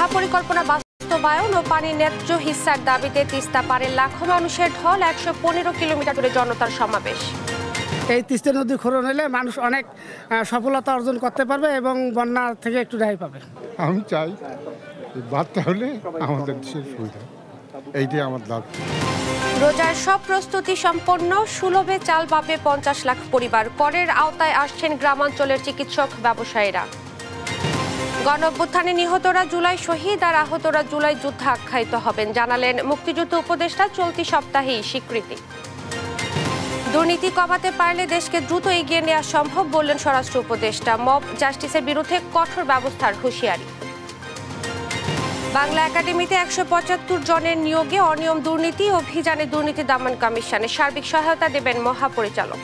মহাপরিকল্পনা বাস্তবায়ন ও পানির ন্যায্য হিস্যার দাবিতে তিস্তা পাড়ে লাখো মানুষের ঢল, ১১৫ কিলোমিটার দূরে জনতার সমাবেশ। এই তিস্তা নদী খনন হলে মানুষ অনেক সফলতা অর্জন করতে পারবে এবং বন্যা থেকে একটু রেহাই পাবে। আমি চাই বাচ্চা হলে আমাদের দেশের সুবিধা, এইটাই আমার দাবি। রোজার সব প্রস্তুতি সম্পন্ন, সুলভে চাল পাবে ৫০ লাখ পরিবার। করের আওতায় আসছেন গ্রামাঞ্চলের চিকিৎসক ব্যবসায়ীরা। গণঅভ্যুত্থানে নিহতরা জুলাই শহীদ আর আহতরা জুলাই যুদ্ধে আখ্যায়িত হবেন, জানালেন মুক্তিযুদ্ধ উপদেষ্টা। চলতি সপ্তাহেই স্বীকৃতি। দুর্নীতি কমাতে পারলে দেশকে দ্রুত এগিয়ে নেওয়া সম্ভব, বললেন স্বরাষ্ট্র উপদেষ্টা। মব জাস্টিসের বিরুদ্ধে কঠোর ব্যবস্থার হুঁশিয়ারি। বাংলা একাডেমিতে ১৭৫ জনের নিয়োগে অনিয়ম দুর্নীতি, অভিযানে দুর্নীতি দমন কমিশনে সার্বিক সহায়তা দেবেন মহাপরিচালক।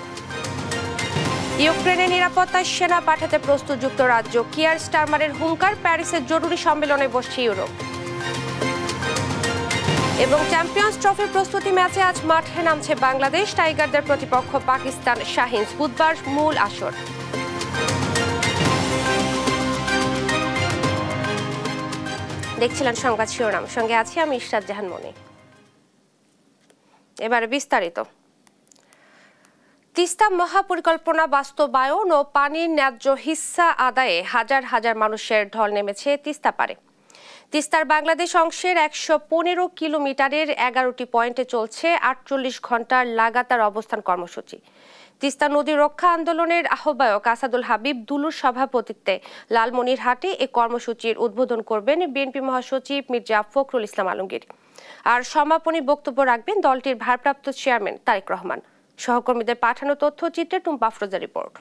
ইউক্রেনের নিরাপত্তায় সেনা পাঠাতে প্রস্তুত যুক্তরাজ্য, কিয়ার স্টারমারের হুঙ্কার। প্যারিসের জরুরি সম্মেলনে বসছে ইউরোপ। এবং চ্যাম্পিয়ন্স ট্রফির প্রস্তুতি ম্যাচে আজ মাঠে নামছে বাংলাদেশ। টাইগারদের প্রতিপক্ষ পাকিস্তান শাহিনস, বুধবার মূল আসর। দেখছিলেন সংবাদ শিরোনাম, সঙ্গে আছি আমি ইশরাত জাহান মনি। এবারে বিস্তারিত। তিস্তা মহাপরিকল্পনা বাস্তবায়ন ও পানির ন্যায্য হিস্যা আদায়ে হাজার হাজার মানুষের ঢল নেমেছে তিস্তা পাড়ে। তিস্তার বাংলাদেশ অংশের ১১৫ কিলোমিটারের ১১টি পয়েন্টে চলছে ৪৮ ঘন্টার লাগাতার অবস্থান কর্মসূচি। তিস্তা নদী রক্ষা আন্দোলনের আহ্বায়ক আসাদুল হাবিব দুলুর সভাপতিত্বে লালমনিরহাটে এ কর্মসূচির উদ্বোধন করবেন বিএনপি মহাসচিব মির্জা ফখরুল ইসলাম আলমগীর। আর সমাপনী বক্তব্য রাখবেন দলটির ভারপ্রাপ্ত চেয়ারম্যান তারেক রহমান। সহকর্মীদের পাঠানো তথ্যচিত্রে টুম্পা আফরোজার রিপোর্ট।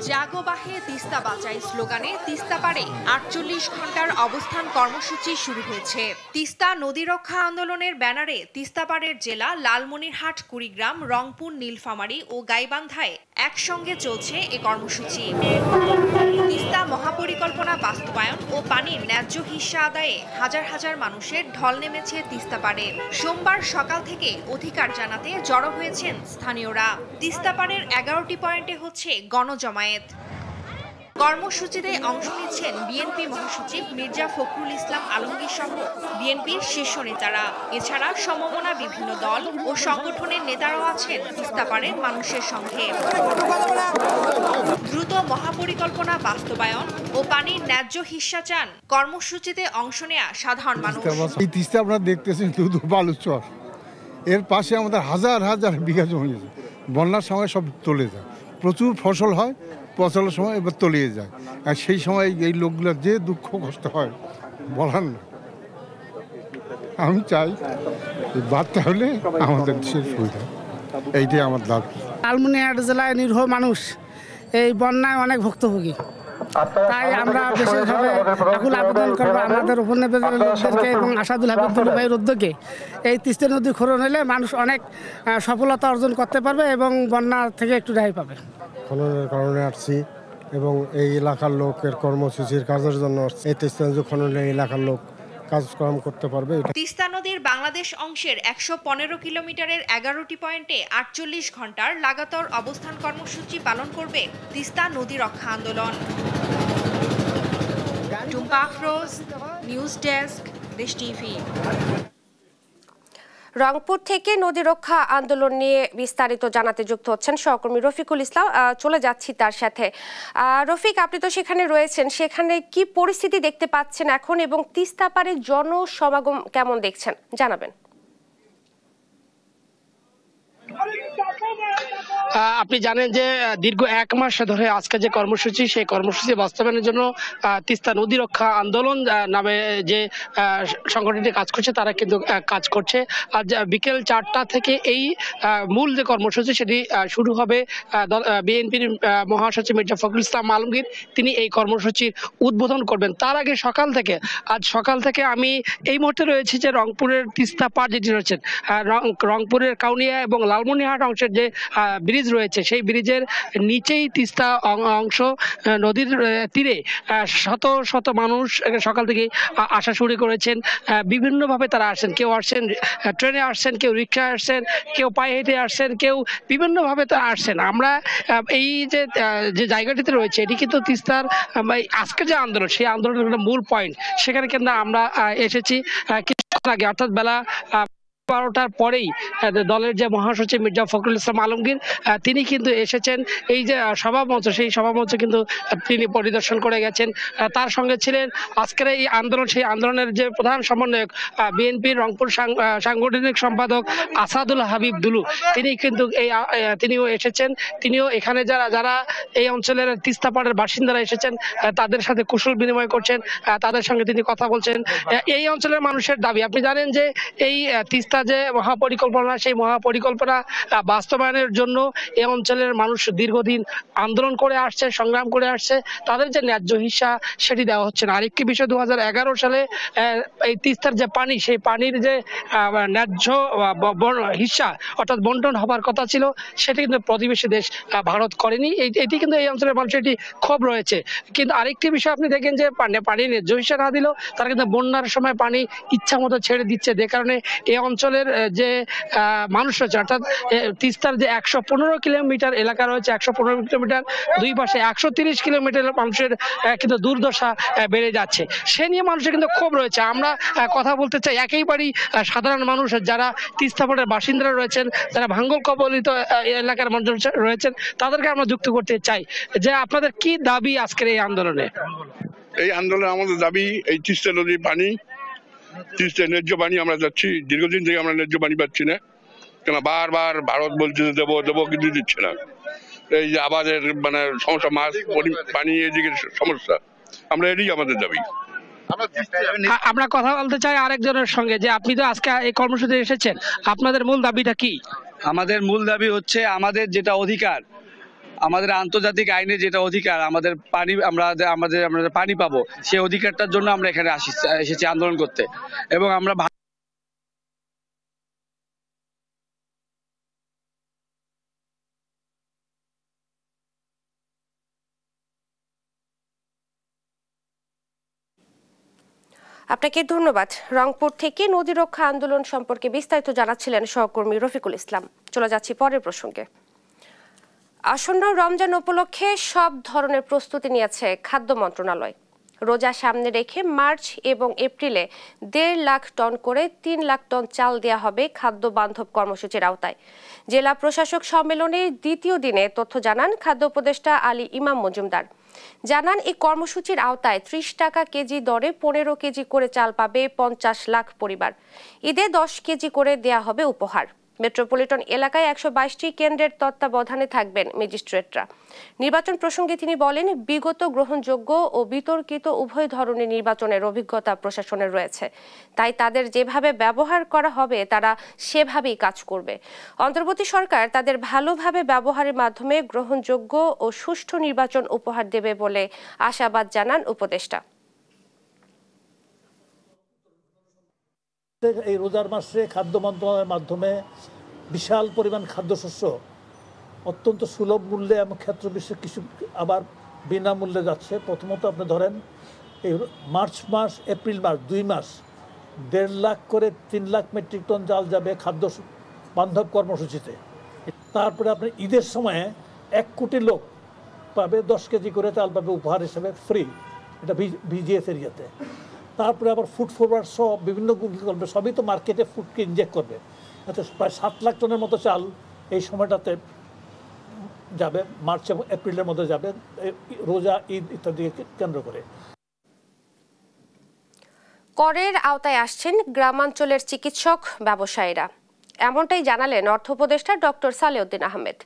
জাগো বাহে তিস্তা বাঁচাই স্লোগানে তিস্তা পাড়ে ৪৮ ঘন্টার অবস্থান কর্মসূচি শুরু হয়েছে। তিস্তা নদী রক্ষা আন্দোলনের ব্যানারে তিস্তা পাড়ের জেলা লালমনিরহাট, কুড়িগ্রাম, রংপুর, নীলফামারী ও গাইবান্ধায় একসঙ্গে চলছে এ কর্মসূচি। তিস্তা মহাপরিকল্পনা বাস্তবায়ন ও পানির ন্যায্য হিস্যা আদায়ে হাজার হাজার মানুষের ঢল নেমেছে তিস্তা পাড়ে। সোমবার সকাল থেকে অধিকার জানাতে জড়ো হয়েছেন স্থানীয়রা। তিস্তা পাড়ের ১১টি পয়েন্টে হচ্ছে গণজমায়েত। কর্মসূচিতে অংশ নিচ্ছেন বিএনপি মহাসচিব মির্জা ফখরুল ইসলাম আলমগীর সহ বিএনপির শীর্ষ নেতারা। এছাড়া সমমনা বিভিন্ন দল ও সংগঠনের নেতারাও আছেন তিস্তা পাড়ের মানুষের সঙ্গে। দ্রুত মহাপরিকল্পনা বাস্তবায়ন ও পানির ন্যায্য হিস্যা চান কর্মসূচিতে অংশ নেয়া সাধারণ মানুষ। এই তিস্তা আপনারা দেখতেছেন শুধু বালুচর, এর পাশে আমাদের হাজার হাজার বিঘা জমি আছে। বন্যার সময় সব চলে যায়, প্রচুর ফসল হয়, ফসলের সময় এবার তলিয়ে যায়। আর সেই সময় এই লোকগুলোর যে দুঃখ কষ্ট হয় বলার না। আমি চাই বাচ্চা হলে আমাদের দেশের সুবিধা, এইটাই আমার দাবি। লালমনিরহাট জেলায় নিরীহ মানুষ এই বন্যায় অনেক ভুক্তভোগী, তাই আমরা বিশেষভাবে আকুল আবেদন করবো আমাদের উপনিবেদনের লোকদেরকে এবং আসাদুল হাবিব দুলু ভাইয়ের উদ্যোগে এই তিস্তা নদী খনন হলে মানুষ অনেক সফলতা অর্জন করতে পারবে এবং বন্যা থেকে একটু রেহাই পাবে। খননের কারণে আসছি এবং এই এলাকার লোকের কর্মসূচির কাজের জন্য এই তিস্তা নদী খননে এলাকার লোক কাজকর্ম করতে পারবে। তিস্তা নদীর বাংলাদেশ অংশের ১১৫ কিলোমিটারের ১১টি পয়েন্টে ৪৮ ঘন্টার লাগাতার অবস্থান কর্মসূচি পালন করবে তিস্তা নদী রক্ষা আন্দোলন। টুম্পা আফরোজ, নিউজ ডেস্ক, দেশ টিভি। রংপুর থেকে নদী রক্ষা আন্দোলন নিয়ে বিস্তারিত জানাতে যুক্ত হচ্ছেন সহকর্মী রফিকুল ইসলাম। চলে যাচ্ছি তার সাথে। রফিক, আপনি তো সেখানে রয়েছেন, সেখানে কি পরিস্থিতি দেখতে পাচ্ছেন এখন এবং তিস্তা পাড়ে জনসমাগম কেমন দেখছেন জানাবেন। আপনি জানেন যে দীর্ঘ ১ মাস ধরে আজকে যে কর্মসূচি, সেই কর্মসূচি বাস্তবায়নের জন্য তিস্তা নদী রক্ষা আন্দোলন নামে যে সংগঠনটি কাজ করছে তারা কিন্তু কাজ করছে। আজ বিকেল ৪টা থেকে এই মূল যে কর্মসূচি সেটি শুরু হবে। বিএনপির মহাসচিব মির্জা ফখরুল ইসলাম আলমগীর তিনি এই কর্মসূচির উদ্বোধন করবেন। তার আগে আজ সকাল থেকে আমি এই মুহূর্তে রয়েছি যে রংপুরের তিস্তা পাড় যেটি রয়েছেন, রংপুরের কাউনিয়া এবং লালমনিরহাট অংশের যে ব্রিজ ব্রিজ রয়েছে সেই ব্রিজের নিচেই তিস্তা অংশ নদীর তীরে শত শত মানুষ সকাল থেকে আসা শুরু করেছেন। বিভিন্নভাবে তারা আসছেন, কেউ আসছেন ট্রেনে আসছেন, কেউ রিক্সায় আসছেন, কেউ পায়ে হেঁটে আসছেন, কেউ বিভিন্নভাবে তারা আসছেন। আমরা এই যে জায়গাটিতে রয়েছে এটি কিন্তু তিস্তার আজকে যে আন্দোলন সেই আন্দোলনের একটা মূল পয়েন্ট, সেখানে কিন্তু আমরা এসেছি কিছুক্ষণ আগে, অর্থাৎ বেলা 12টার পরেই দলের যে মহাসচিব মির্জা ফখরুল ইসলাম আলমগীর তিনি কিন্তু এসেছেন। এই যে সভামঞ্চ সেই সভামঞ্চ কিন্তু তিনি পরিদর্শন করে গেছেন। তার সঙ্গে ছিলেন আজকের এই আন্দোলন, সেই আন্দোলনের যে প্রধান সমন্বয়ক বিএনপির রংপুর সাংগঠনিক সম্পাদক আসাদুল হাবিব দুলু, তিনি কিন্তু তিনিও এসেছেন। তিনিও এখানে যারা এই অঞ্চলের তিস্তাপাড়ের বাসিন্দারা এসেছেন তাদের সাথে কুশল বিনিময় করছেন, তাদের সঙ্গে তিনি কথা বলছেন। এই অঞ্চলের মানুষের দাবি, আপনি জানেন যে এই তিস্তা যে মহাপরিকল্পনা সেই মহাপরিকল্পনা বাস্তবায়নের জন্য এই অঞ্চলের মানুষ দীর্ঘদিন আন্দোলন করে আসছে, সংগ্রাম করে আসছে। তাদের যে ন্যায্য হিস্সা সেটি দেওয়া হচ্ছে না। আরেকটি বিষয়, 2011 সালে এই তিস্তার যে পানি সেই পানির যে ন্যায্য হিস্সা অর্থাৎ বন্টন হবার কথা ছিল সেটি কিন্তু প্রতিবেশী দেশ ভারত করেনি। এটি কিন্তু এই অঞ্চলের মানুষের এটি ক্ষোভ রয়েছে। কিন্তু আরেকটি বিষয় আপনি দেখেন যে পানির ন্যায্য হিস্সা না দিলেও তারা কিন্তু বন্যার সময় পানি ইচ্ছা মতো ছেড়ে দিচ্ছে, যে কারণে এই অঞ্চলের যে মানুষ রয়েছে অর্থাৎ তিস্তার যে 115 কিলোমিটার এলাকা রয়েছে, 115 কিলোমিটার দুই পাশে 130 কিলোমিটার মানুষের কিন্তু দুর্দশা বেড়ে যাচ্ছে। সে নিয়ে মানুষের কিন্তু ক্ষোভ রয়েছে। আমরা কথা বলতে চাই একেবারেই সাধারণ মানুষ যারা তিস্তাপাড়ের বাসিন্দারা রয়েছেন, যারা ভাঙ্গল কবলিত এলাকার মানুষ রয়েছেন, তাদেরকে আমরা যুক্ত করতে চাই যে আপনাদের কি দাবি আজকের এই আন্দোলনে? এই আন্দোলনে আমাদের দাবি এই তিস্তা নদীর পানি, তিস্তা ন্যায্য পানি আমরা যাচ্ছি, দীর্ঘদিন থেকে আমরা ন্যায্য পানি পাচ্ছি না, কেন বারবার ভারত বলছে যে দেবো দেবো কিন্তু দিচ্ছে না। এই যে আবাদের সমস্যা, মাছ পানি এদিকে সমস্যা, আমরা এটাই আমাদের দাবি। আমরা কথা বলতে চাই আরেকজনের সঙ্গে যে আপনি তো আজকে এই কর্মসূচিতে এসেছেন, আপনাদের মূল দাবিটা কি? আমাদের মূল দাবি হচ্ছে আমাদের যেটা অধিকার, আমাদের আন্তর্জাতিক আইনে যেটা অধিকার, আমাদের পানি আমরা পানি পাবো, সেই অধিকারটার জন্য আমরা এখানে এসেছি আন্দোলন করতে। এবং আমরা আপনাকে ধন্যবাদ। রংপুর থেকে নদী রক্ষা আন্দোলন সম্পর্কে বিস্তারিত জানাচ্ছিলেন সহকর্মী রফিকুল ইসলাম। চলে যাচ্ছি পরের প্রসঙ্গে। আসন্ন রমজান উপলক্ষে সব ধরনের প্রস্তুতি নিয়েছে খাদ্য মন্ত্রণালয়। রোজা সামনে রেখে মার্চ এবং এপ্রিলে 1.5 লাখ টন করে 3 লাখ টন চাল দেওয়া হবে খাদ্য বান্ধব কর্মসূচির আওতায়। জেলা প্রশাসক সম্মেলনের দ্বিতীয় দিনে তথ্য জানান খাদ্য উপদেষ্টা আলী ইমাম মজুমদার। জানান এই কর্মসূচির আওতায় 30 টাকা কেজি দরে 15 কেজি করে চাল পাবে 50 লাখ পরিবার। ঈদে 10 কেজি করে দেয়া হবে উপহার। মেট্রোপলিটন এলাকায় 122টি কেন্দ্রের তত্ত্বাবধানে থাকবেন ম্যাজিস্ট্রেটরা। নির্বাচন প্রসঙ্গে তিনি বলেন, বিগত গ্রহণযোগ্য ও বিতর্কিত উভয় ধরনের নির্বাচনের অভিজ্ঞতা প্রশাসনের রয়েছে, তাই তাদের যেভাবে ব্যবহার করা হবে তারা সেভাবেই কাজ করবে। অন্তর্বর্তী সরকার তাদের ভালোভাবে ব্যবহারের মাধ্যমে গ্রহণযোগ্য ও সুষ্ঠু নির্বাচন উপহার দেবে বলে আশাবাদ জানান উপদেষ্টা। এই রোজার মাসে খাদ্য মন্ত্রণালয়ের মাধ্যমে বিশাল পরিমাণ খাদ্যশস্য অত্যন্ত সুলভ মূল্যে এবং ক্ষেত্র বিশেষে কিছু আবার বিনামূল্যে যাচ্ছে। প্রথমত আপনি ধরেন এই মার্চ মাস, এপ্রিল মাস, 2 মাস 1.5 লাখ করে 3 লাখ মেট্রিক টন চাল যাবে খাদ্য বান্ধব কর্মসূচিতে। তারপরে আপনি ঈদের সময়ে 1 কোটি লোক পাবে 10 কেজি করে চাল পাবে উপহার হিসেবে ফ্রি, এটা বিজিএস এরিয়াতে। তারপরে আবার ফুড ফরওয়ার্ড সব বিভিন্ন করবে, সবই তো মার্কেটে ফুডকে ইনজেক্ট করবে। আচ্ছা, প্রায় 7 লাখ টনের মতো চাল এই সময়টাতে যাবে, মার্চ এবং এপ্রিলের মধ্যে যাবে, রোজা, ঈদ ইত্যাদিকে কেন্দ্র করে। করের আওতায় আসছেন গ্রামাঞ্চলের চিকিৎসক ব্যবসায়ীরা, এমনটাই জানালেন অর্থ উপদেষ্টা ডক্টর সালেউদ্দিন আহমেদ।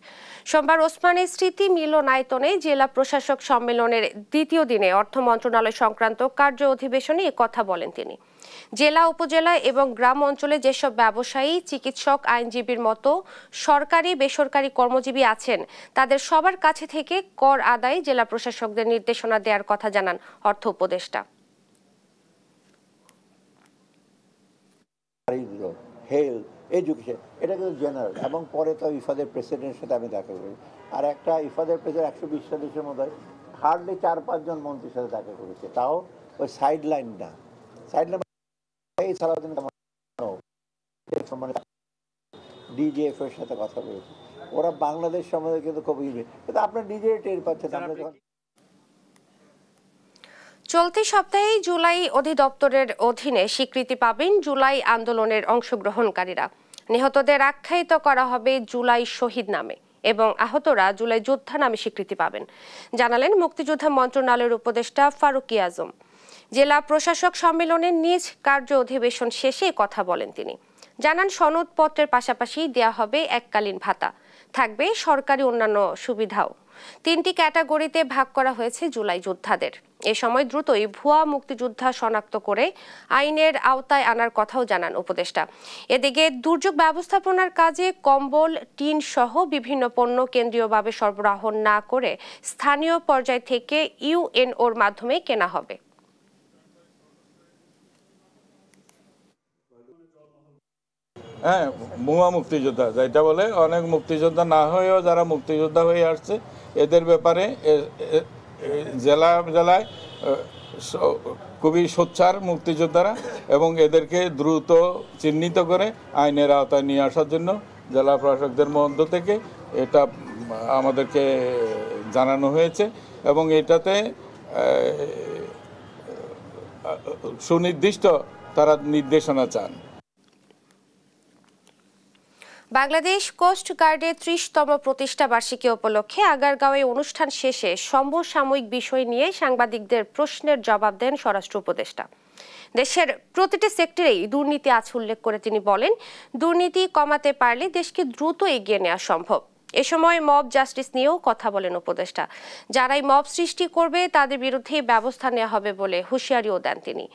সোমবার ওসমানী স্মৃতি মিলনায়তনে জেলা প্রশাসক সম্মেলনের দ্বিতীয় দিনে অর্থ মন্ত্রণালয় সংক্রান্ত কার্য অধিবেশনে কথা বলেন তিনি। জেলা, উপজেলা এবং গ্রাম অঞ্চলে যেসব ব্যবসায়ী, চিকিৎসক, আইনজীবীর মতো সরকারি বেসরকারি কর্মজীবী আছেন তাদের সবার কাছে থেকে কর আদায় জেলা প্রশাসকদের নির্দেশনা দেওয়ার কথা জানান অর্থ উপদেষ্টা। হেলথ, এডুকেশন, এটা কিন্তু জেনারেল। এবং পরে তো ইফাদের প্রেসিডেন্টের সাথে আমি দেখা করি, আর একটা ইফাদের প্রেসিডেন্ট 120টা দেশের মধ্যে হার্ডলি 4-5 জন মন্ত্রীর সাথে দেখা করেছে, তাও ওই সাইড লাইন না। সাইড লাইন ডিজিএফ এর সাথে কথা বলেছে, ওরা বাংলাদেশ সম্বন্ধে কিন্তু খুব কিন্তু আপনার নিজেই টের পাচ্ছেন। আমরা যখন চলতি সপ্তাহে জুলাই অধিদপ্তরের অধীনে স্বীকৃতি পাবেন জুলাই আন্দোলনের অংশগ্রহণকারীরা। নিহতদের আখ্যায়িত করা হবে জুলাই শহীদ নামে এবং আহতরা জুলাই যোদ্ধা নামে স্বীকৃতি পাবেন, জানালেন মুক্তিযোদ্ধা মন্ত্রণালয়ের উপদেষ্টা ফারুকী আজম। জেলা প্রশাসক সম্মেলনের নিজ কার্য অধিবেশন শেষে কথা বলেন তিনি। জানান সনদপত্রের পাশাপাশি দেয়া হবে এককালীন ভাতা, থাকবে সরকারি অন্যান্য সুবিধাও। 3টি ক্যাটাগরিতে ভাগ করা হয়েছে জুলাই যোদ্ধাদের। এ সময় দ্রুতই ভুয়া মুক্তিযোদ্ধা শনাক্ত করে আইনের আওতায় আনার কথাও জানান উপদেষ্টা। এদিকে দুর্যোগ ব্যবস্থাপনার কাজে কম্বল, টিন সহ বিভিন্ন পণ্য কেন্দ্রীয়ভাবে সরবরাহ না করে স্থানীয় পর্যায় থেকে ইউএনওর মাধ্যমে কেনা হবে। হ্যাঁ, ভুয়া মুক্তিযোদ্ধা যেটা বলে, অনেক মুক্তিযোদ্ধা না হয়েও যারা মুক্তিযোদ্ধা হয়ে আসছে এদের ব্যাপারে জেলায় খুবই সোচ্চার মুক্তিযোদ্ধারা, এবং এদেরকে দ্রুত চিহ্নিত করে আইনের আওতায় নিয়ে আসার জন্য জেলা প্রশাসকদের মধ্য থেকে এটা আমাদেরকে জানানো হয়েছে এবং এটাতে সুনির্দিষ্ট তারা নির্দেশনা চান। বাংলাদেশ কোস্ট গার্ডের 30তম প্রতিষ্ঠা বার্ষিকী উপলক্ষে আগারগাঁওয়ে অনুষ্ঠান শেষে সমসাময়িক বিষয় নিয়ে সাংবাদিকদের প্রশ্নের জবাব দেন স্বরাষ্ট্র উপদেষ্টা। দেশের প্রতিটি সেক্টরেই দুর্নীতি আছে উল্লেখ করে তিনি বলেন, দুর্নীতি কমাতে পারলে দেশকে দ্রুত এগিয়ে নেওয়া সম্ভব। এ সময় মব জাস্টিস নিয়েও কথা বলেন উপদেষ্টা। যারাই মব সৃষ্টি করবে তাদের বিরুদ্ধে ব্যবস্থা নেওয়া হবে বলে হুঁশিয়ারিও দেন তিনি।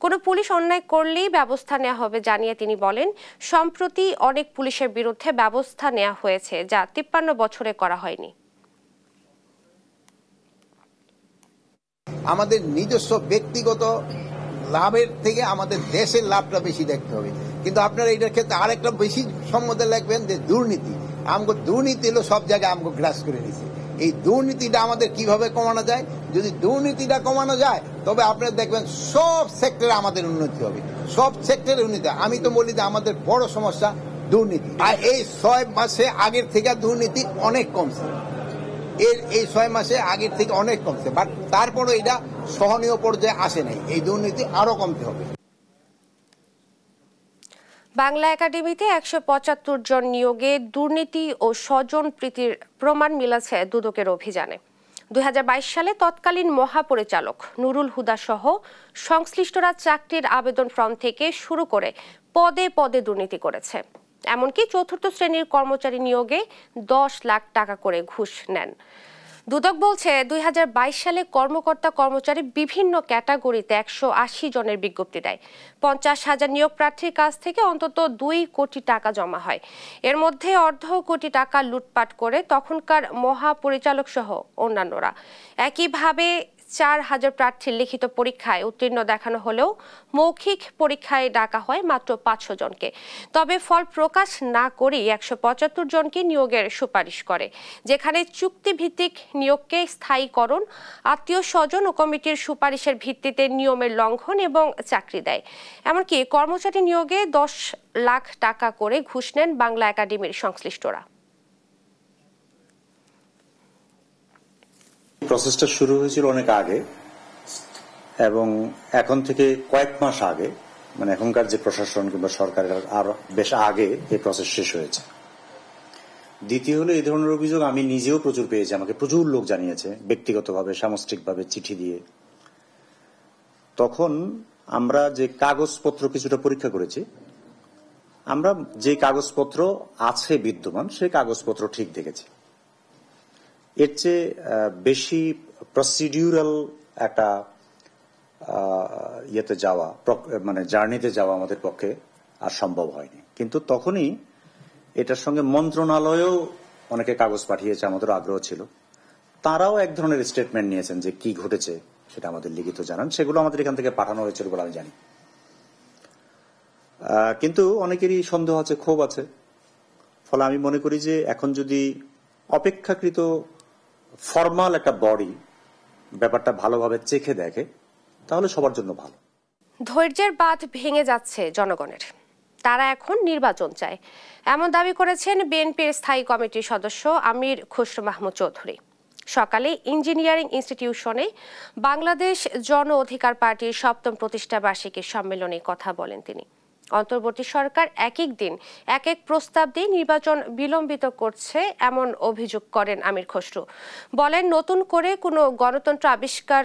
কোনো পুলিশ অন্যায় করলেই ব্যবস্থা নেওয়া হবে জানিয়ে তিনি বলেন, সম্প্রতি অনেক পুলিশের বিরুদ্ধে ব্যবস্থা নেওয়া হয়েছে যা 53 বছরে করা হয়নি। আমাদের নিজস্ব ব্যক্তিগত লাভের থেকে আমাদের দেশের লাভটা বেশি দেখতে হবে, কিন্তু আপনারা এটার ক্ষেত্রে আরেকটা বেশি সম্মতি লাগবেন যে দুর্নীতি। আমগো দুর্নীতি হলো সব জায়গায় আমগো গ্রাস করে নিছে। এই দুর্নীতিটা আমাদের কিভাবে কমানো যায়? যদি দুর্নীতিটা কমানো যায় তবে আপনারা দেখবেন সব সেক্টরে আমাদের উন্নতি হবে, সব সেক্টরে উন্নতি। আমি তো বলি যে আমাদের বড় সমস্যা দুর্নীতি, আর এই 6 মাসে আগের থেকে দুর্নীতি অনেক কমছে। এই 6 মাসে আগের থেকে অনেক কমছে, বাট তারপরও এটা সহনীয় পর্যায়ে আসে নাই। এই দুর্নীতি আরো কমতে হবে। বাংলা একাডেমিতে 175 জন নিয়োগে দুর্নীতি ও স্বজন প্রীতির প্রমাণ মিলেছে দুদকের অভিযানে। 2022 সালে তৎকালীন মহাপরিচালক নুরুল হুদা সহ সংশ্লিষ্টরা চাকরির আবেদন ফর্ম থেকে শুরু করে পদে পদে দুর্নীতি করেছে। এমনকি 4র্থ শ্রেণীর কর্মচারী নিয়োগে 10 লাখ টাকা করে ঘুষ নেন। দুদক বলছে 2022 সালে কর্মকর্তা কর্মচারী বিভিন্ন ক্যাটাগরিতে 180 জনের বিজ্ঞপ্তি দেয়। 50,000 নিয়োগ প্রার্থীর কাছ থেকে অন্তত 2 কোটি টাকা জমা হয়। এর মধ্যে 1.5 কোটি টাকা লুটপাট করে তখনকার মহাপরিচালক সহ অন্যান্যরা। একইভাবে 4,000 প্রার্থীর লিখিত পরীক্ষায় উত্তীর্ণ দেখানো হলেও মৌখিক পরীক্ষায় ডাকা হয় মাত্র 500 জনকে। তবে ফল প্রকাশ না করেই 175 জনকে নিয়োগের সুপারিশ করে, যেখানে চুক্তিভিত্তিক নিয়োগকে স্থায়ীকরণ, আত্মীয় স্বজন ও কমিটির সুপারিশের ভিত্তিতে নিয়মের লঙ্ঘন এবং চাকরি দেয়। এমনকি কর্মচারী নিয়োগে 10 লাখ টাকা করে ঘুষ নেন বাংলা একাডেমির সংশ্লিষ্টরা। প্রসেসটা শুরু হয়েছিল অনেক আগে এবং এখন থেকে কয়েক মাস আগে, মানে এখনকার যে প্রশাসন কিংবা সরকারের আরো বেশ আগে এই প্রসেস শেষ হয়েছে। দ্বিতীয় হলো, এই ধরনের অভিযোগ আমি নিজেও প্রচুর পেয়েছি, আমাকে প্রচুর লোক জানিয়েছে ব্যক্তিগতভাবে, সামষ্টিকভাবে চিঠি দিয়ে। তখন আমরা যে কাগজপত্র কিছুটা পরীক্ষা করেছি, আমরা যে কাগজপত্র আছে বিদ্যমান সেই কাগজপত্র ঠিক দেখেছি। এর চেয়ে বেশি প্রসিডিউরাল একটা ইয়েতে যাওয়া, মানে জার্নিতে যাওয়া আমাদের পক্ষে আর সম্ভব হয়নি। কিন্তু তখনই এটার সঙ্গে মন্ত্রণালয়েও অনেকে কাগজ পাঠিয়েছে, আমাদের আগ্রহ ছিল। তারাও এক ধরনের স্টেটমেন্ট নিয়েছেন যে কি ঘটেছে সেটা আমাদের লিখিত জানান। সেগুলো আমাদের এখান থেকে পাঠানো হয়েছিল বলে আমি জানি। কিন্তু অনেকেরই সন্দেহ আছে, ক্ষোভ আছে। ফলে আমি মনে করি যে এখন যদি অপেক্ষাকৃত ফর্মাল একটা বডি ব্যাপারটা ভালোভাবে চেখে দেখে তাহলে সবার জন্য ভালো। ধৈর্যের বাঁধ ভেঙে যাচ্ছে জনগণের, তারা এখন নির্বাচন চায়, এমন দাবি করেছেন বিএনপির স্থায়ী কমিটির সদস্য আমির খসরু মাহমুদ চৌধুরী। সকালে ইঞ্জিনিয়ারিং ইনস্টিটিউশনে বাংলাদেশ জন অধিকার পার্টির ৭ম প্রতিষ্ঠা বার্ষিকীর সম্মেলনে কথা বলেন তিনি। অন্তর্বর্তী সরকার এক এক দিন এক এক প্রস্তাব দিয়ে নির্বাচন বিলম্বিত করছে এমন অভিযোগ করেন আমির খসরু। বলেন, নতুন করে কোনো গণতন্ত্র আবিষ্কার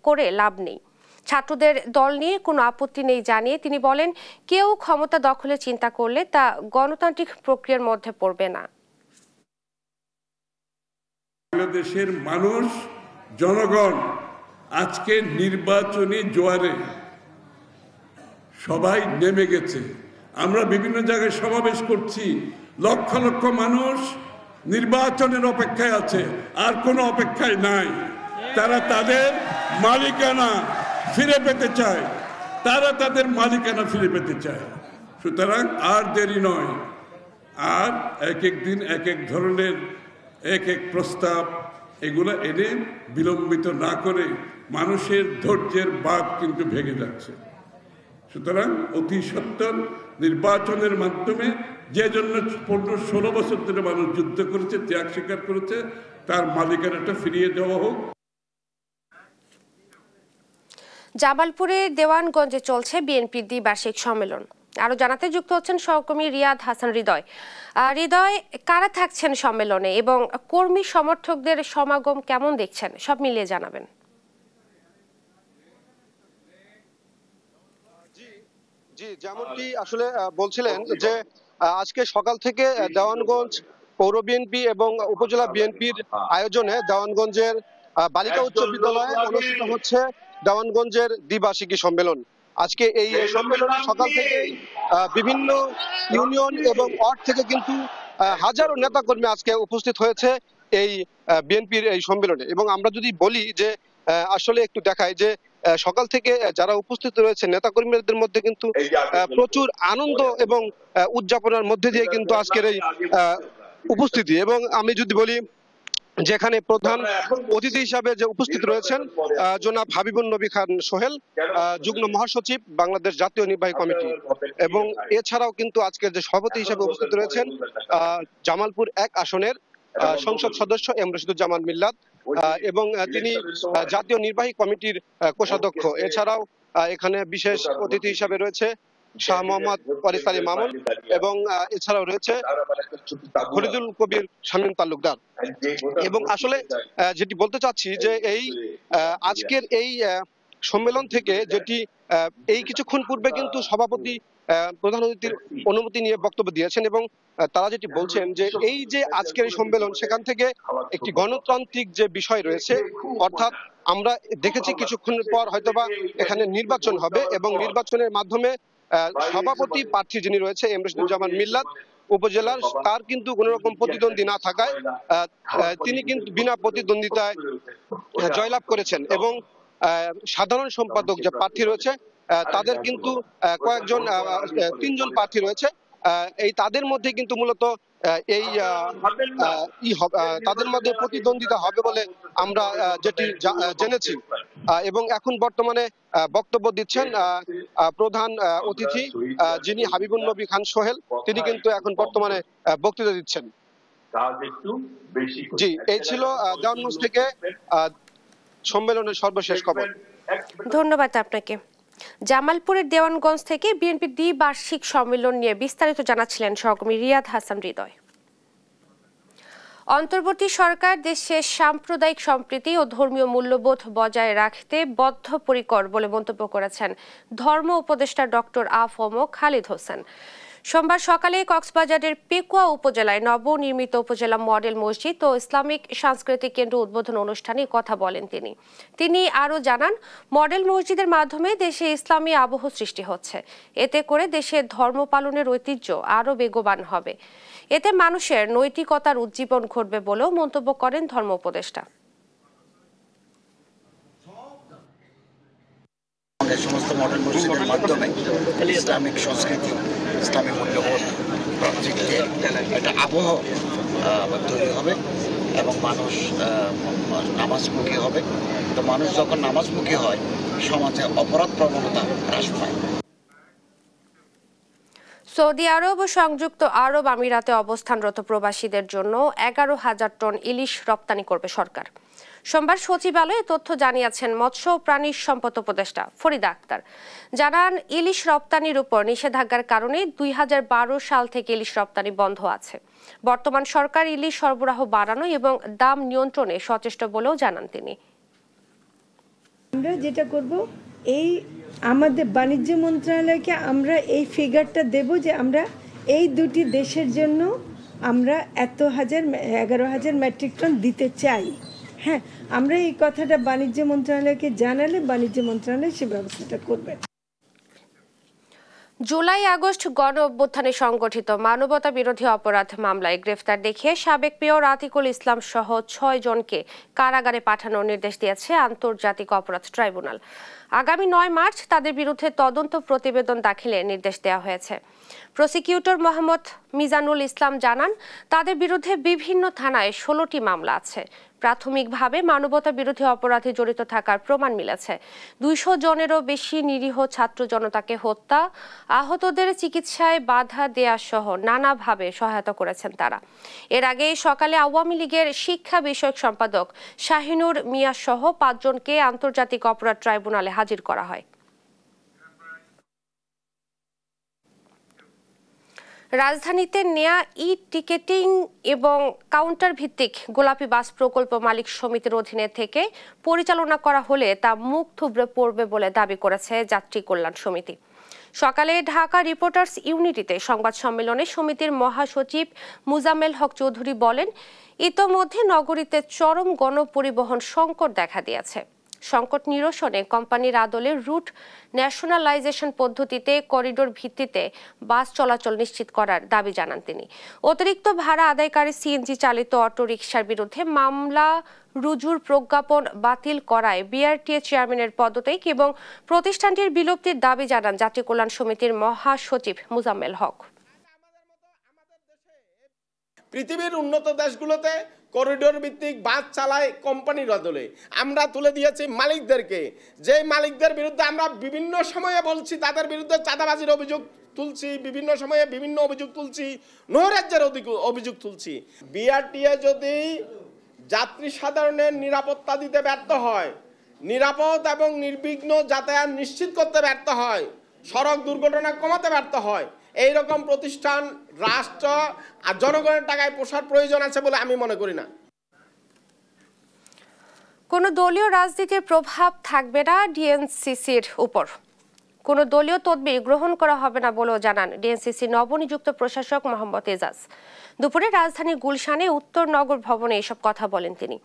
করে লাভ নেই। ছাত্রদের দল নিয়ে কোনো আপত্তি নেই জানিয়ে তিনি বলেন, কেউ ক্ষমতা দখলের চিন্তা করলে তা গণতান্ত্রিক প্রক্রিয়ার মধ্যে পড়বে না। বাংলাদেশের মানুষ, জনগণ আজকে নির্বাচনী জোয়ারে সবাই নেমে গেছে। আমরা বিভিন্ন জায়গায় সমাবেশ করছি, লক্ষ লক্ষ মানুষ নির্বাচনের অপেক্ষায় আছে, আর কোনো অপেক্ষায় নাই। তারা তাদের মালিকানা ফিরে পেতে চায়, ফিরে পেতে চায়। সুতরাং আর দেরি নয়, আর এক এক দিন এক এক ধরনের এক এক প্রস্তাব এগুলো এনে বিলম্বিত না করে মানুষের ধৈর্যের বাঁধ কিন্তু ভেঙে যাচ্ছে। সুতরাং অতি সত্বর নির্বাচনের মাধ্যমে যে জন্য 15-16 বছর ধরে মানুষ যুদ্ধ করেছে, ত্যাগ স্বীকার করেছে, তার মালিকানাটা ফিরিয়ে দেওয়া হোক। জামালপুরে দেওয়ানগঞ্জে চলছে বিএনপির দ্বিবার্ষিক সম্মেলন। আরো জানাতে যুক্ত হচ্ছেন সহকর্মী রিয়াদ হাসান হৃদয়। হৃদয়, কারা থাকছেন সম্মেলনে এবং কর্মী সমর্থকদের সমাগম কেমন দেখছেন, সব মিলিয়ে জানাবেন। জি, যেমনটি আসলে বলছিলেন যে আজকে সকাল থেকে দেওয়ানগঞ্জ পৌর বিএনপি এবং উপজেলা বিএনপির আয়োজনে দেওয়ানগঞ্জের বালিকা উচ্চ বিদ্যালয়ে অনুষ্ঠিত হচ্ছে দেওয়ানগঞ্জের দ্বিবার্ষিকী সম্মেলন। আজকে এই সম্মেলনে সকাল থেকে বিভিন্ন ইউনিয়ন এবং ওয়ার্ড থেকে কিন্তু হাজারো নেতাকর্মী আজকে উপস্থিত হয়েছে এই বিএনপির এই সম্মেলনে। এবং আমরা যদি বলি যে আসলে একটু দেখায় যে সকাল থেকে যারা উপস্থিত রয়েছে নেতাকর্মীদের মধ্যে কিন্তু প্রচুর আনন্দ এবং উদযাপনের মধ্যে দিয়ে কিন্তু আজকের এই উপস্থিতি। এবং আমি যদি বলি যেখানে প্রধান অতিথি হিসাবে যে উপস্থিত রয়েছেন জনাব হাবিবুন নবী খান সোহেল, যুগ্ম মহাসচিব বাংলাদেশ জাতীয় নির্বাহী কমিটি, এবং এছাড়াও কিন্তু আজকের যে সভাপতি হিসাবে উপস্থিত রয়েছেন জামালপুর 1 আসনের সংসদ সদস্য এম রশিদুজ্জামান মিল্লাত, এবং তিনি জাতীয় নির্বাহী কমিটির কোষাধ্যক্ষ। এছাড়াও এখানে বিশেষ অতিথি হিসাবে রয়েছে শাহ মোহাম্মদ ওয়ারিস আলী মামুন, এবং এছাড়াও রয়েছে খলিদুল কবির শামীম তালুকদার। এবং আসলে যেটি বলতে চাচ্ছি যে এই আজকের এই সম্মেলন থেকে যেটি এই কিছুক্ষণ পূর্বে কিন্তু সভাপতি প্রধান অতিথির অনুমতি নিয়ে বক্তব্য দিয়েছেন, এবং তারা যেটি বলছেন যে এই যে আজকের এই সম্মেলন, সেখান থেকে একটি গণতান্ত্রিক যে বিষয় রয়েছে, অর্থাৎ আমরা দেখেছি কিছুক্ষণের পর হয়তোবা এখানে নির্বাচন হবে, এবং নির্বাচনের মাধ্যমে সভাপতি প্রার্থী যিনি রয়েছে এম রশিদুজ্জামান মিল্লাত উপজেলার, তার কিন্তু কোন রকম প্রতিদ্বন্দ্বী না থাকায় তিনি কিন্তু বিনা প্রতিদ্বন্দ্বিতায় জয়লাভ করেছেন। এবং সাধারণ সম্পাদক যে প্রার্থী রয়েছে তাদের কিন্তু কয়েকজন 3 জন প্রার্থী রয়েছে, এই তাদের মধ্যে কিন্তু মূলত এই তাদের মধ্যে প্রতিদ্বন্দ্বিতা হবে বলে আমরা যেটি জেনেছি। এবং এখন বর্তমানে বক্তব্য দিচ্ছেন প্রধান অতিথি যিনি হাবিবুন নবী খান সোহেল, তিনি কিন্তু এখন বর্তমানে বক্তৃতা দিচ্ছেন। জি, এই ছিল দেওয়ানগঞ্জ থেকে সম্মেলনের সর্বশেষ খবর। ধন্যবাদ আপনাকে। জামালপুরের দেওয়ানগঞ্জ থেকে বিএনপির দ্বিবার্ষিক সম্মেলন নিয়ে বিস্তারিত জানাচ্ছিলেন সহকর্মী রিয়াদ হাসান হৃদয়। অন্তর্বর্তী সরকার দেশে সাম্প্রদায়িক সম্প্রীতি ও ধর্মীয় মূল্যবোধ বজায় রাখতে বদ্ধপরিকর বলে মন্তব্য করেছেন ধর্ম উপদেষ্টা ডক্টর আ.ফ.ম. খালিদ হোসেন। সোমবার সকালে কক্সবাজারের পেকুয়া উপজেলায় নবনির্মিত উপজেলা মডেল মসজিদ ও ইসলামিক সাংস্কৃতিক কেন্দ্র উদ্বোধন অনুষ্ঠানে কথা বলেন তিনি আরও জানান, মডেল মসজিদের মাধ্যমে দেশে ইসলামী আবহ সৃষ্টি হচ্ছে। এতে করে দেশের ধর্ম পালনের ঐতিহ্য আরও বেগবান হবে। এতে মানুষের নৈতিকতার উজ্জীবন ঘটবে বলেও মন্তব্য করেন ধর্ম উপদেষ্টা। সমস্ত মডেল মসজিদের মাধ্যমে ইসলামিক সংস্কৃতি, ইসলামিক মূল্যবোধ, ভ্রাতৃত্বের একটা আবহ তৈরি হবে এবং মানুষ নামাজমুখী হবে। তো মানুষ যখন নামাজমুখী হয় সমাজে অপরাধ প্রবণতা হ্রাস পায়। সৌদি আরব ও সংযুক্ত আরব আমিরাতে অবস্থানরত প্রবাসীদের জন্য 11,000 টন ইলিশ রপ্তানি করবে সরকার। সোমবার সচিবালয়ে তথ্য জানিয়েছেন মৎস্য ও প্রাণী সম্পদ উপদেষ্টা ফরিদা আক্তার। জানান, ইলিশ রপ্তানির উপর নিষেধাজ্ঞার কারণে 2012 সাল থেকে ইলিশ রপ্তানি বন্ধ আছে। বর্তমান সরকার ইলিশ সরবরাহ বাড়ানো এবং দাম নিয়ন্ত্রণে সচেষ্ট বলেও জানান তিনি। আমরা যেটা করব, এই আমাদের বাণিজ্য মন্ত্রণালয়কে আমরা এই ফিগারটা দেব যে আমরা এই দুটি দেশের জন্য আমরা 11,000 মেট্রিক টন দিতে চাই। হ্যাঁ, আমরা এই কথাটা বাণিজ্য মন্ত্রণালয়কে জানালে বাণিজ্য মন্ত্রণালয় সে ব্যবস্থাটা করবে। জুলাই আগস্ট গণ অভ্যুত্থানে সংগঠিত মানবতা বিরোধী অপরাধ মামলায় গ্রেফতার দেখিয়ে সাবেক মেয়র আতিকুল ইসলাম সহ 6 জনকে কারাগারে পাঠানোর নির্দেশ দিয়েছে আন্তর্জাতিক অপরাধ ট্রাইব্যুনাল। আগামী 9 মার্চ তাদের বিরুদ্ধে তদন্ত প্রতিবেদন দাখিলের নির্দেশ দেওয়া হয়েছে। প্রসিকিউটর মোহাম্মদ মিজানুল ইসলাম জানান, তাদের বিরুদ্ধে বিভিন্ন থানায় 16টি মামলা আছে। প্রাথমিকভাবে মানবতা বিরোধী অপরাধে জড়িত থাকার প্রমাণ মিলেছে। 200 জনেরও বেশি নিরীহ ছাত্র জনতাকে হত্যা, আহতদের চিকিৎসায় বাধা দেয়া সহ নানাভাবে সহায়তা করেছেন তারা। এর আগে সকালে আওয়ামী লীগের শিক্ষা বিষয়ক সম্পাদক শাহিনুর মিয়া সহ 5 জনকে আন্তর্জাতিক অপরাধ ট্রাইব্যুনালে হাজির করা হয়। রাজধানীতে নেয়া ই টিকেটিং এবং কাউন্টার ভিত্তিক গোলাপী বাস প্রকল্প মালিক সমিতির অধীনে থেকে পরিচালনা করা হলে তা মুখ থুবড়ে পড়বে বলে দাবি করেছে যাত্রী কল্যাণ সমিতি। সকালে ঢাকা রিপোর্টার্স ইউনিটিতে সংবাদ সম্মেলনে সমিতির মহাসচিব মুজাম্মেল হক চৌধুরী বলেন, ইতোমধ্যে নগরীতে চরম গণপরিবহন সংকট দেখা দিয়েছে। সংকট নিরসনে কোম্পানির আদলে রুট ন্যাশনালাইজেশন পদ্ধতিতে করিডোর ভিত্তিতে বাস চলাচল নিশ্চিত করার দাবি জানান তিনি। অতিরিক্ত ভাড়া আদায়কারী সিএনজি চালিত অটোরিকশার বিরুদ্ধে মামলা রুজুর প্রজ্ঞাপন বাতিল করায় বিআরটিএ চেয়ারম্যানের পদত্যাগ এবং প্রতিষ্ঠানটির বিলুপ্তির দাবি জানান যাত্রী কল্যাণ সমিতির মহাসচিব মুজাম্মেল হক। পৃথিবীর উন্নত দেশগুলোতে করিডোর ভিত্তিক বাস চালায় কোম্পানির আদলে। আমরা তুলে দিয়েছি মালিকদেরকে, যে মালিকদের বিরুদ্ধে আমরা বিভিন্ন সময়ে বলছি তাদের বিরুদ্ধে চাঁদাবাজির অভিযোগ তুলছি, বিভিন্ন সময়ে বিভিন্ন অভিযোগ তুলছি, নৈরাজ্যের অভিযোগ তুলছি। বিআরটিএ যদি যাত্রী সাধারণের নিরাপত্তা দিতে ব্যর্থ হয়, নিরাপদ এবং নির্বিঘ্ন যাতায়াত নিশ্চিত করতে ব্যর্থ হয়, সড়ক দুর্ঘটনা কমাতে ব্যর্থ হয়, এইরকম প্রতিষ্ঠান রাষ্ট্র আর জনগণের টাকায় পোষার প্রয়োজন আছে বলে আমি মনে করি না। কোনো দলীয় রাজনীতির প্রভাব থাকবে না ডিএনসিসির উপর। কোনো দলীয় তদবির গ্রহণ করা হবে না বলেও জানান ডিএনসিসি নবনিযুক্ত প্রশাসক মোহাম্মদ এজাজ। দুপুরে রাজধানীর গুলশানে উত্তর নগর ভবনে এসব কথা বলেন তিনি।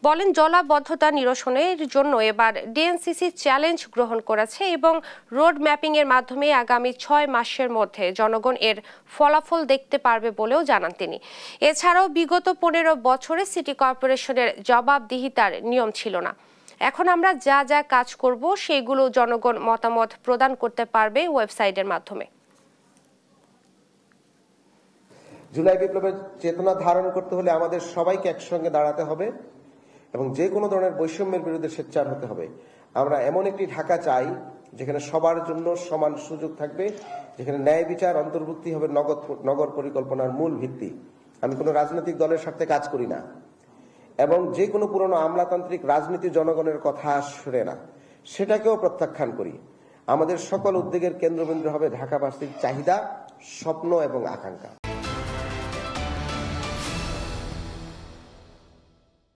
বলেন, জলাবদ্ধতা নিরসনের জন্য এবার ডিএনসিসি চ্যালেঞ্জ গ্রহণ করেছে এবং রোড ম্যাপিং এর মাধ্যমে আগামী 6 মাসের মধ্যে জনগণ এর ফলাফল দেখতে পারবে বলেও জানান তিনি। এছাড়াও বিগত 15 বছরে সিটি কর্পোরেশনের জবাবদিহিতার নিয়ম ছিল না। এখন আমরা যা যা কাজ করব সেগুলো জনগণ মতামত প্রদান করতে পারবে ওয়েবসাইটের মাধ্যমে। জুলাই বিপ্লবের চেতনা ধারণ করতে হলে আমাদের সবাইকে একসঙ্গে দাঁড়াতে হবে এবং যে কোনো ধরনের বৈষম্যের বিরুদ্ধে সোচ্চার হতে হবে। আমরা এমন একটি ঢাকা চাই যেখানে সবার জন্য সমান সুযোগ থাকবে, যেখানে ন্যায় বিচার অন্তর্ভুক্তি হবে নগর পরিকল্পনার মূল ভিত্তি। আমি কোনো রাজনৈতিক দলের স্বার্থে কাজ করি না এবং যে কোনো পুরনো আমলাতান্ত্রিক রাজনীতি জনগণের কথা শুনে না, সেটাকেও প্রত্যাখ্যান করি। আমাদের সকল উদ্যোগের কেন্দ্রবিন্দু হবে ঢাকাবাসীর চাহিদা, স্বপ্ন এবং আকাঙ্ক্ষা।